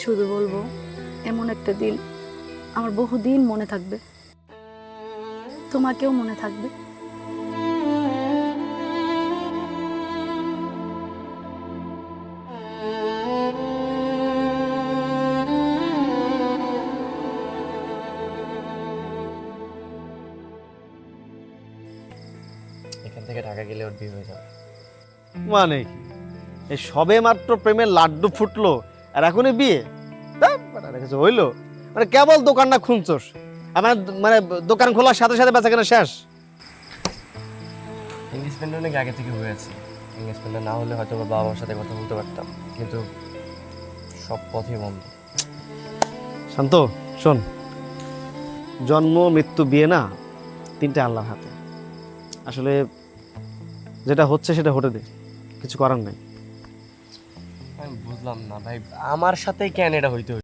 শুধু বলবো এমন একটা দিন আমার বহুদিন মনে থাকবে, তোমাকেও মনে থাকবে। এখান থেকে ঢাকা গেলে ওর বিয়ে হয়ে যাবে। মানে কি এই সবে মাত্র প্রেমের লাড্ডু ফুটলো আর এখনই বিয়ে? কিছু হইলো মানে কেবল দোকানটা খুঁজছোস, আমার মানে দোকান খোলার সাথে সাথে বেচা কেনা শেষ। এঙ্গেজমেন্ট অনেক আগে থেকে হয়েছে। এঙ্গেজমেন্টটা না হলে হয়তো বাবা মার সাথে কথা বলতে পারতাম, কিন্তু সব পথই বন্ধ। শান্ত শোন, জন্ম মৃত্যু বিয়ে না তিনটে আল্লাহর হাতে। আসলে যেটা হচ্ছে সেটা হতে দে, কিছু করার নাই। আমি বুঝলাম না ভাই, আমার সাথেই কেন এটা হইতে